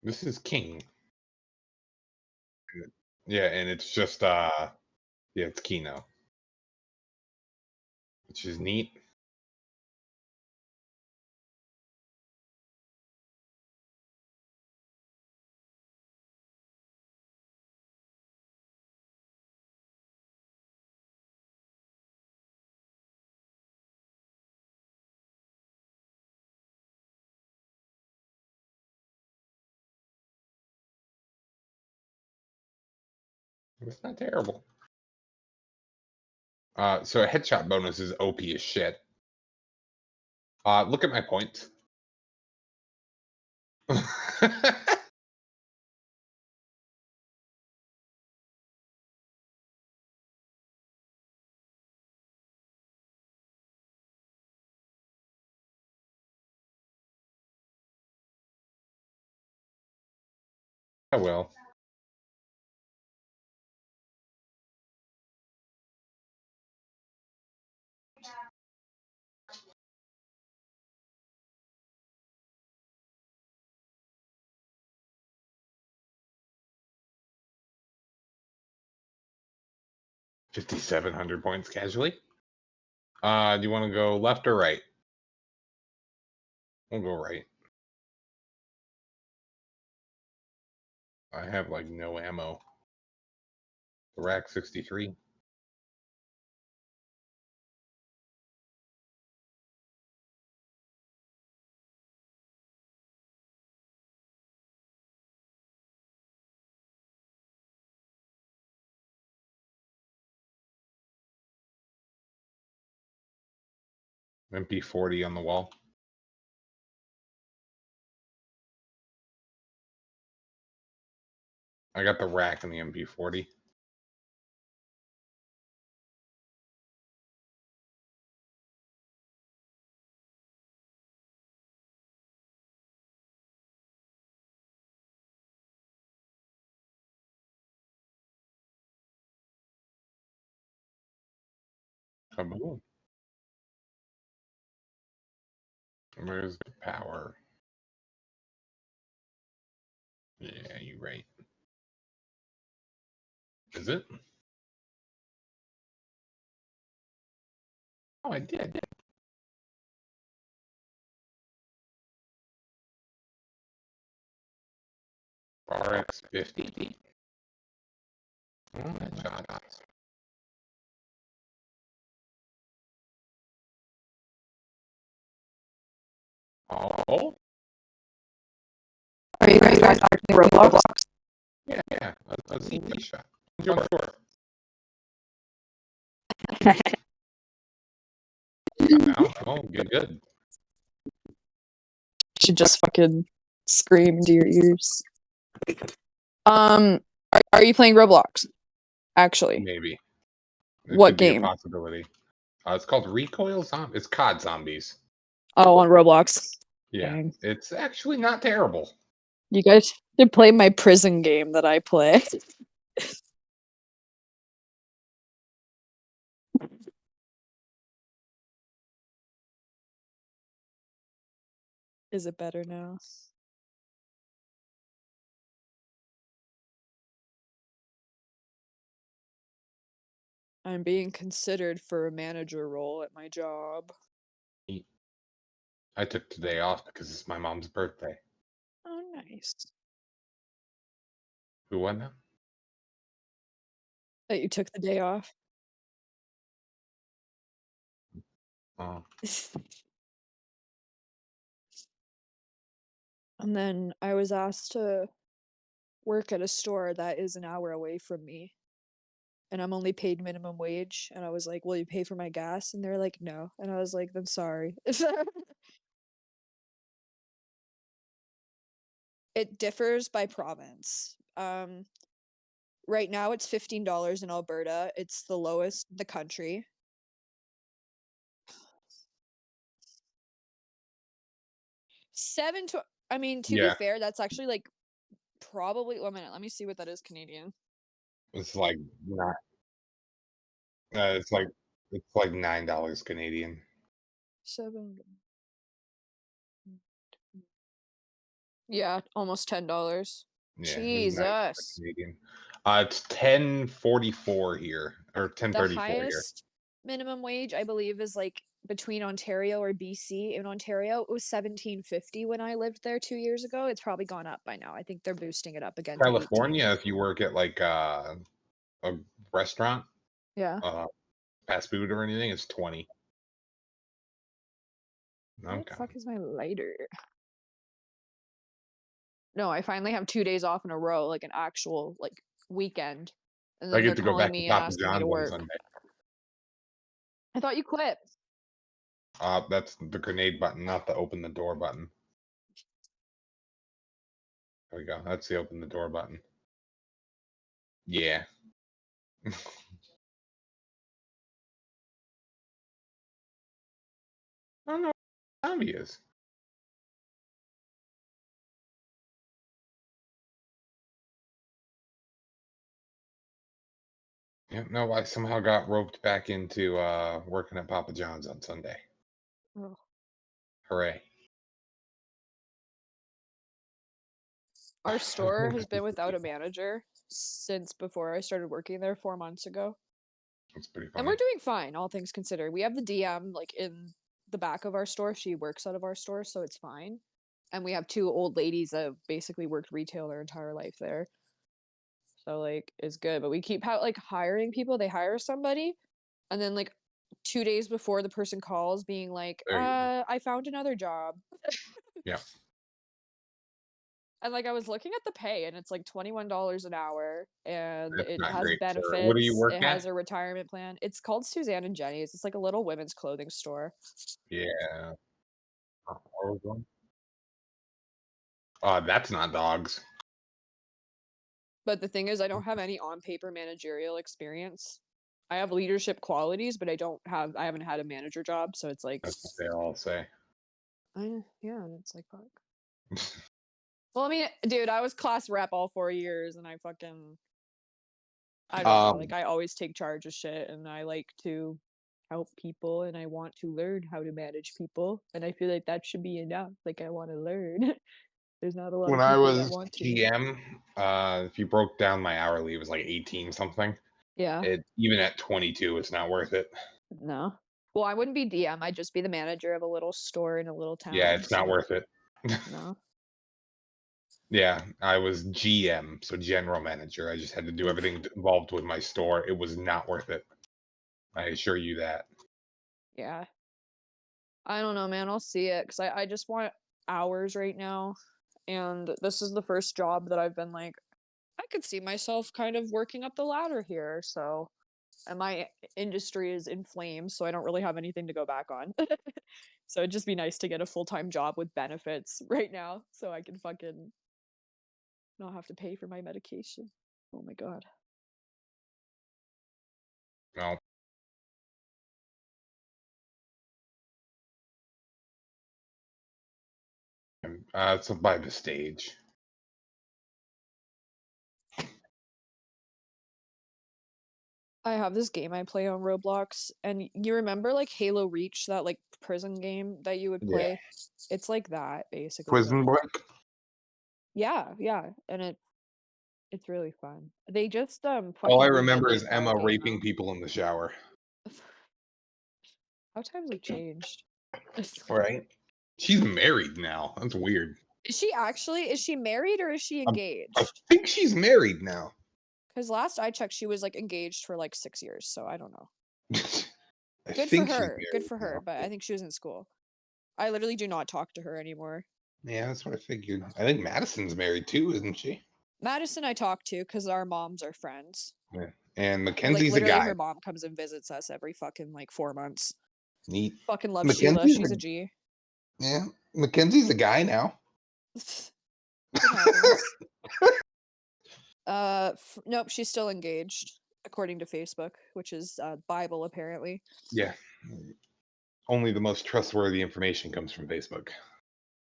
This is King. Yeah, and it's just yeah, it's Kino. Which is neat. It's not terrible. So a headshot bonus is OP as shit. Look at my points. I will. $5,700 points casually. Do you want to go left or right? We'll go right. I have like no ammo. The rack 63. MP40 on the wall. I got the rack and the MP40. Kaboom. Where's the power? Yeah, you're right. Is it? Oh, I did. RX50. Oh, that shot. Oh, Are you guys playing Roblox? yeah. A ZT shot. Sure. Now, oh, good. You should just fucking scream into your ears. Are you playing Roblox? Actually, Maybe. It what could be game? a possibility. It's called Recoil Zombie. It's COD Zombies. Oh, on Roblox. Yeah, Dang. it's actually not terrible. You guys should play my prison game that I play. Is it better now? I'm being considered for a manager role at my job. I took today off because it's my mom's birthday. Oh, nice. Who won that? That you took the day off? Oh, And then I was asked to work at a store that is an hour away from me. And I'm only paid minimum wage. And I was like, will you pay for my gas? And they're like, no. And I was like, then sorry. It differs by province. Right now it's $15 in Alberta. It's the lowest in the country. I mean, to be fair, that's actually like probably 1 minute. Let me see what that is Canadian. it's like not. It's like $9 Canadian. 7. Yeah, almost $10. Yeah, it's nice for the Jesus. Canadian. It's 10.44 here, or The 10.34 here. highest minimum wage, I believe, is, like, between Ontario or BC. In Ontario, it was 17.50 when I lived there 2 years ago. It's probably gone up by now. I think they're boosting it up again to 18. California, if you work at, like, a restaurant, Yeah. uh, fast food or anything, it's 20. Where the Okay. fuck is my lighter? No, I finally have 2 days off in a row, like, an actual, like, weekend, and I then get they're to go calling back to me and Papa asking me to John's on work. Sunday. I thought you quit. That's the grenade button, not the open the door button. There we go. That's the open the door button. Yeah. I don't know what time he is. Yeah, no, I somehow got roped back into working at Papa John's on Sunday. Ugh. Hooray. Our store has been without a manager since before I started working there 4 months ago. That's pretty And funny. we're doing fine, all things considered. We have the DM, like, in the back of our store. She works out of our store, so it's fine. And we have 2 old ladies that have basically worked retail their entire life there. So, like, it's good, but we keep like, hiring people. They hire somebody, and then, like, 2 days before the person calls being like, There you go. I found another job." Yeah, And, like, I was looking at the pay, and it's, like, $21 an hour, and that's it not has great for what do you benefits, work it at? has a retirement plan. It's called Suzanne and Jenny's. It's like a little women's clothing store. Yeah. Oregon. That's not dogs. But the thing is I don't have any on-paper managerial experience. I have leadership qualities, but I haven't had a manager job, so it's like, That's what they all say. yeah, and it's like, fuck. Well, I mean, dude, I was class rep all 4 years, and I don't know, like, Um, I always take charge of shit, and I like to help people, and I want to learn how to manage people, and I feel like that should be enough, like, I wanna learn. There's not a lot when of I people that was want to. GM, if you broke down my hourly, it was like 18 something. Yeah. It even at 22, it's not worth it. No. Well, I wouldn't be DM, I'd just be the manager of a little store in a little Yeah, town, it's not so worth it. no. Yeah, I was GM, so general manager. I just had to do Oof. everything involved with my store. It was not worth it. I assure you that. Yeah. I don't know, man, I'll see it, 'cause I just want hours right now, and this is the first job that I've been like, "I could see myself kind of working up the ladder here," so and my industry is in flames, so I don't really have anything to go back on. So it'd just be nice to get a full-time job with benefits right now, so I can fucking not have to pay for my medication. Oh my god. Well, it's by the stage. I have this game I play on Roblox, and you remember, like, Halo Reach, that, like, prison game that you would Yeah. play? It's like that, basically, but Prison Break? yeah, yeah, and it's really fun. They just, All I fucking remember is remade that Emma game, raping though. people in the shower. How times have changed. Right? She's married now. That's weird. Is she married or is she I engaged? think she's married now. Because last I checked, she was, like, engaged for, like, 6 years, so I don't know. I think she's Good married for her, now. but I think she was in school. I literally do not talk to her anymore. Yeah, that's what I figured. I think Madison's married too, isn't she? Madison I talk to because our moms are friends. Yeah. And Like, Mackenzie's a literally, guy. her mom comes and visits us every fucking, like, 4 months. Neat. Fucking love Sheila, Mackenzie's she's a a G. yeah. Mackenzie's a guy now. It happens. Nope, she's still engaged, according to Facebook, which is, Bible, apparently. Yeah. Only the most trustworthy information comes from Facebook.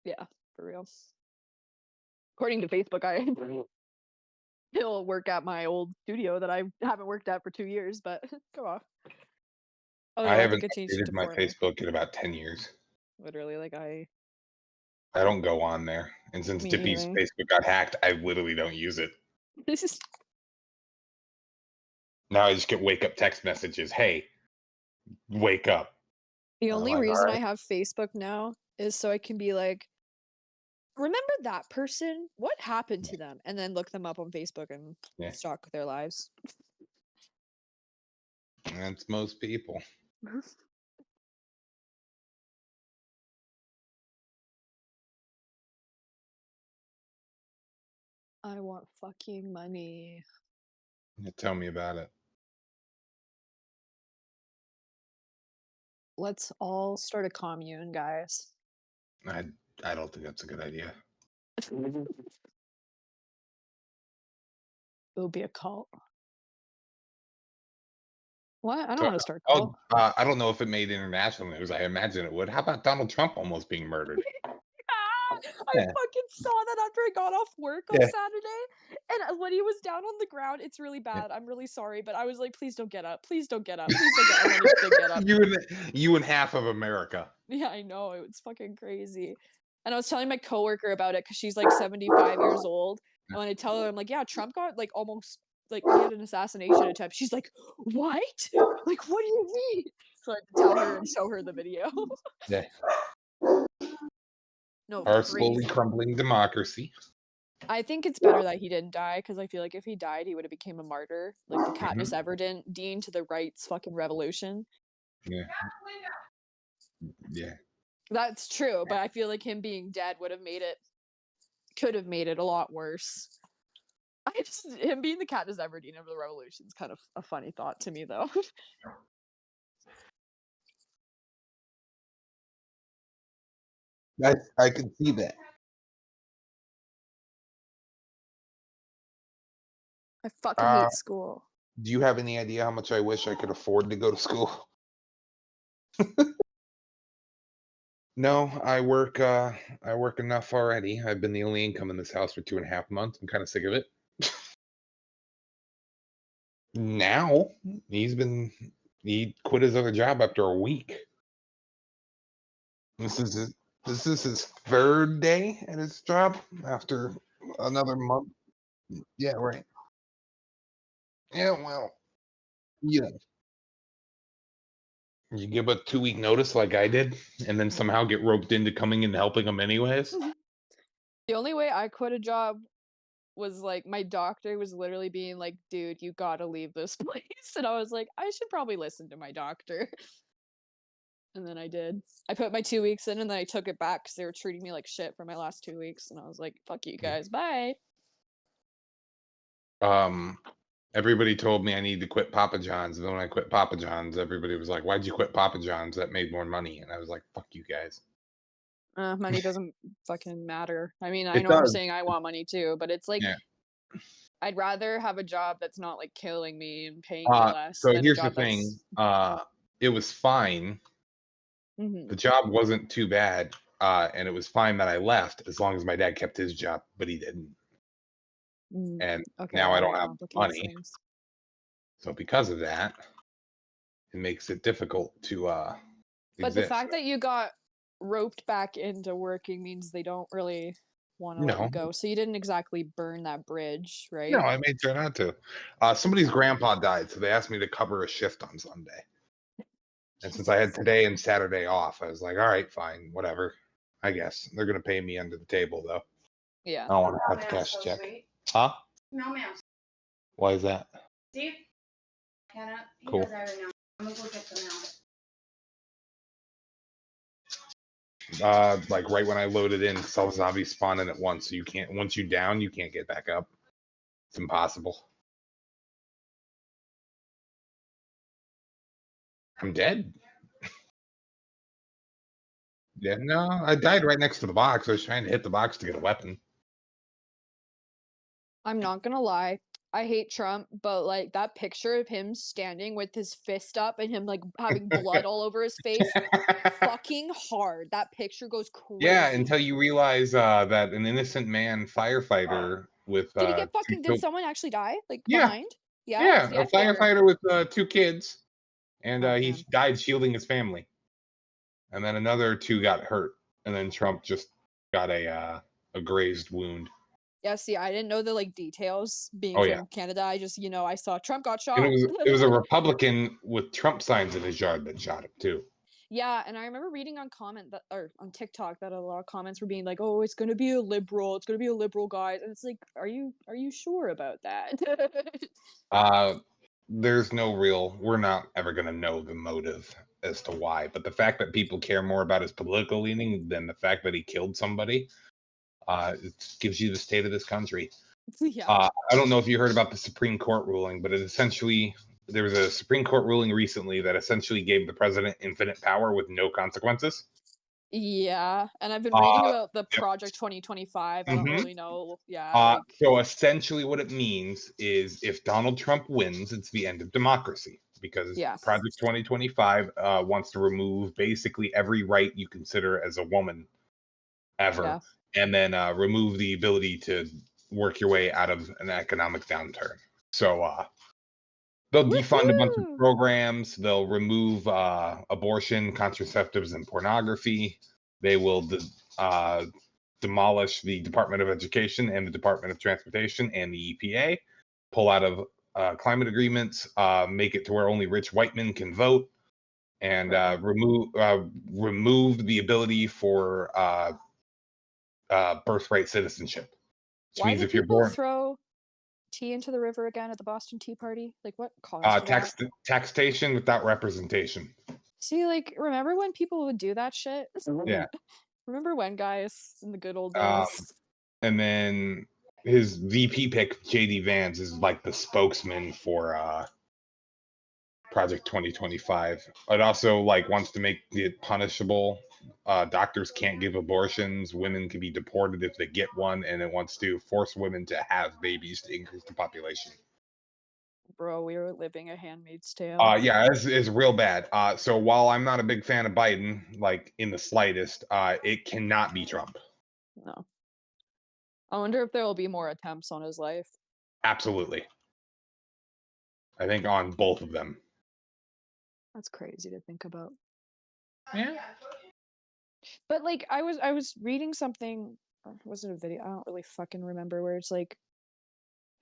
Yeah, for real. According to Facebook, I still work at my old studio that I haven't worked at for 2 years, but come on. Oh, I no, I think haven't I changed it updated to my former. Facebook in about 10 years. Literally, like, I don't go on there. And since Me Dippy's either. Facebook got hacked, I literally don't use it. This is Now I just get wake up text messages. Hey, wake up. the I'm only like, all reason right. I have Facebook now is so I can be like, remember that person? What happened to them? And then look them up on Facebook and Yeah. stalk their lives. That's most people. I want fucking money. Tell me about it. Let's all start a commune, guys. I don't think that's a good idea. It would be a cult. What? I don't So, want to start a cult. I don't know if it made international news. I imagine it would. How about Donald Trump almost being murdered? I Yeah. fucking saw that after I got off work on Yeah. Saturday. And when he was down on the ground, it's really Yeah. bad. I'm really sorry, but I was like, please don't get up. Please don't get up. Please don't get up. And then he did get up. You and half of America. Yeah, I know. It's fucking crazy. And I was telling my coworker about it because she's like 75 years old. And when I tell her, I'm like, yeah, Trump got like almost like he had an assassination attempt. She's like, what? Like, what do you mean? So I had to tell her and show her the video. Yeah. No, Our slowly crazy. crumbling democracy. I think it's better that he didn't die because I feel like if he died, he would have became a martyr, like the Katniss Everdeen to the right's fucking revolution. Yeah. Yeah. That's true, but I feel like him being dead could have made it a lot worse. Him being the Katniss Everdeen of the revolution is kind of a funny thought to me, though. I could see that. I fucking hate school. Do you have any idea how much I wish I could afford to go to school? No, I work enough already. I've been the only income in this house for 2.5 months. I'm kind of sick of it. Now he quit his other job after a week. This is his third day at his job after another month. Yeah, right. Yeah, well, yeah. You give a 2-week notice like I did, and then somehow get roped into coming and helping them anyways. The only way I quit a job was like my doctor was literally being like, dude, you gotta leave this place. And I was like, I should probably listen to my doctor. And then I did. I put my 2 weeks in and then I took it back because they were treating me like shit for my last 2 weeks. And I was like, fuck you guys, bye. Everybody told me I need to quit Papa John's, and then when I quit Papa John's, everybody was like, "Why'd you quit Papa John's? That made more money." And I was like, "Fuck you guys." Money doesn't fucking matter. I mean, I It know I'm does. saying I want money too, but it's like Yeah. I'd rather have a job that's not like killing me and paying me less So than a here's the job thing. that's It was fine. The job wasn't too bad, and it was fine that I left as long as my dad kept his job, but he didn't. And okay, now I that don't have complicates money, things. so because of that, it makes it difficult to But the exist. fact that you got roped back into working means they don't really want to let you No, go. So you didn't exactly burn that bridge, no, right? I made sure not to. Somebody's grandpa died, so they asked me to cover a shift on Sunday. And since I had today and Saturday off, I was like, all right, fine, whatever. I guess they're gonna pay me under the table though. Yeah. I don't want to have to cash a check. Huh? No, ma'am. Why is that? Steve? Hannah? He Cool. does that right now. I'm gonna go get the mail. Like right when I loaded in, cell zombies spawn in at once, so you can't. Once you down, you can't get back up. It's impossible. I'm dead. Yeah, no, I died right next to the box. I was trying to hit the box to get a weapon. I'm not gonna lie. I hate Trump, but like that picture of him standing with his fist up and him like having blood all over his face, fucking hard. That picture goes crazy. Yeah, until you realize that an innocent man firefighter with Did he get fucking? Did someone actually die? Like behind? Yeah, See, a I figured. firefighter with 2 kids, and Oh, he man. died shielding his family. And then another 2 got hurt, and then Trump just got a grazed wound. Yeah, see, I didn't know the like details being Oh, from yeah. Canada. I just, I saw Trump got And shot. it was a Republican with Trump signs in his yard that shot him too. Yeah, and I remember reading on on TikTok that a lot of comments were being like, "Oh, it's gonna be a liberal. It's gonna be a liberal, guys." And it's like, are you sure about that? There's no real. We're not ever gonna know the motive as to why, but the fact that people care more about his political leaning than the fact that he killed somebody, it gives you the state of this country. Yeah. I don't know if you heard about the Supreme Court ruling, but there was a Supreme Court ruling recently that essentially gave the president infinite power with no consequences. Yeah, and I've been reading about the Yep. Project 2025. I don't Mhm. really know. Yeah, like So essentially, what it means is if Donald Trump wins, it's the end of democracy because yeah. Project 2025 wants to remove basically every right you consider as a woman ever, Yeah. and then remove the ability to work your way out of an economic downturn. So they'll defund a bunch of Woohoo! programs. They'll remove abortion, contraceptives, and pornography. They will demolish the Department of Education and the Department of Transportation and the EPA. Pull out of climate agreements. Make it to where only rich white men can vote, and remove the ability for birthright citizenship. Which Why means did if you're people born throw tea into the river again at the Boston Tea Party? Like, what caused that? taxation without representation. See, like, remember when people would do that shit? Yeah. Remember when, guys, in the good old Um, days? and then his VP pick, JD Vance, is like the spokesman for Project 2025. It also like wants to make it punishable. Doctors can't give abortions. Women can be deported if they get one, and it wants to force women to have babies to increase the population. Bro, we were living a Handmaid's Tale. Yeah, it's real bad. So while I'm not a big fan of Biden, like in the slightest, it cannot be Trump. No. I wonder if there will be more attempts on his life. Absolutely. I think on both of them. That's crazy to think about. Yeah. But like I was reading something, or was it a video? I don't really fucking remember, where it's like,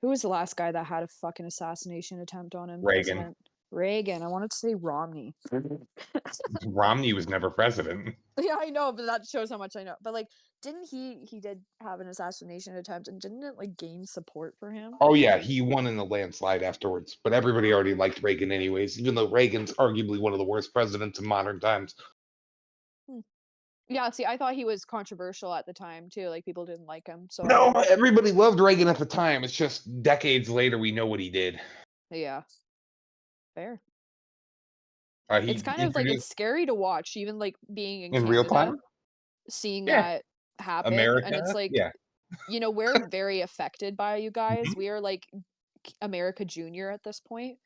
who was the last guy that had a fucking assassination attempt on him? Reagan. President Reagan. I wanted to say Romney. Romney was never president. Yeah, I know, but that shows how much I know. But like, didn't he did have an assassination attempt, and didn't it like gain support for him? Oh yeah, he won in a landslide afterwards, but everybody already liked Reagan anyways, even though Reagan's arguably one of the worst presidents in modern times. Yeah, see, I thought he was controversial at the time too. Like people didn't like him. So No, everybody loved Reagan at the time. It's just decades later we know what he did. yeah, fair. He It's kind of like, it's introduced scary to watch, even like being in in real Canada, time. seeing Yeah, that happen, and it's America. like, Yeah. we're very affected by you guys. Mhm. We are like America Junior at this point.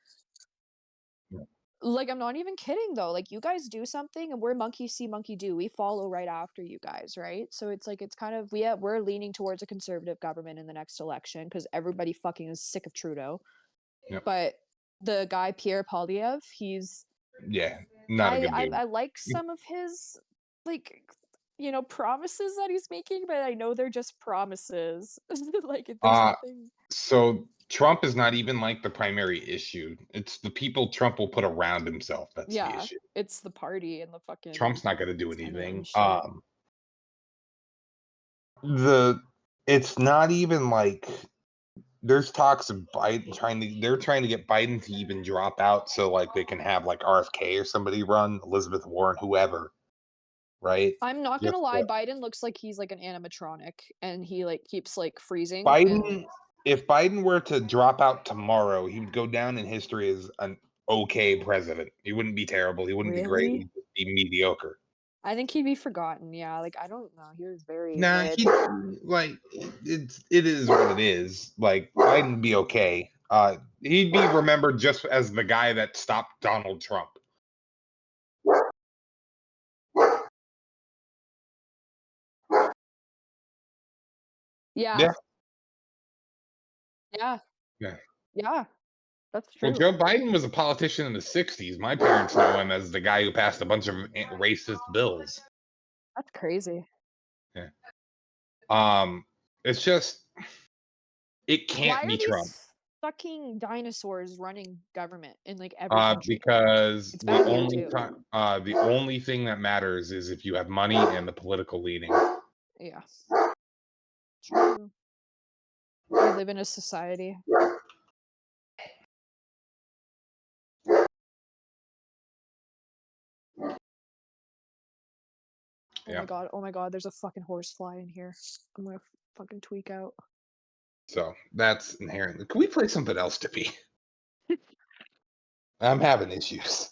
Yeah. Like, I'm not even kidding though. Like, you guys do something and we're monkey see, monkey do. We follow right after you guys, right? So it's like, it's kind of, we're leaning towards a conservative government in the next election because everybody fucking is sick of Trudeau. Yep. But the guy Pierre Poilievre, he's Yeah, not a good dude. I like some of his like promises that he's making, but I know they're just promises. Like there's nothing. So Trump is not even like the primary issue. It's the people Trump will put around himself that's the Yeah, issue. it's the party and the fucking Trump's not going to do Senate anything. and shit. It's not even like there's talks of Biden they're trying to get Biden to even drop out so like they can have like RFK or somebody run, Elizabeth Warren, whoever, right? I'm not Just gonna lie, Biden looks like he's like an animatronic, and he like keeps like freezing. And Biden, if Biden were to drop out tomorrow, he would go down in history as an okay president. He wouldn't be terrible. He wouldn't be great. really, He'd be mediocre. I think he'd be forgotten. Yeah, like I don't know. He was very Nah, mid. he like it is what it is. Like Biden would be okay. He'd be remembered just as the guy that stopped Donald Trump. Yeah, Yeah, yeah, yeah. yeah. That's Well, true. Joe Biden was a politician in the '60s. My parents know him as the guy who passed a bunch of racist bills. That's crazy. Yeah. It's just it can't Why be are Trump. these fucking dinosaurs running government in like every country? Because It's the bad here only too. the only thing that matters is if you have money and the political leaning. Yeah. True. We live in a society. Yeah. Oh my god, there's a fucking horsefly in here. I'm gonna fucking tweak out. So that's inherently. Can we play something else, Dippy? I'm having issues.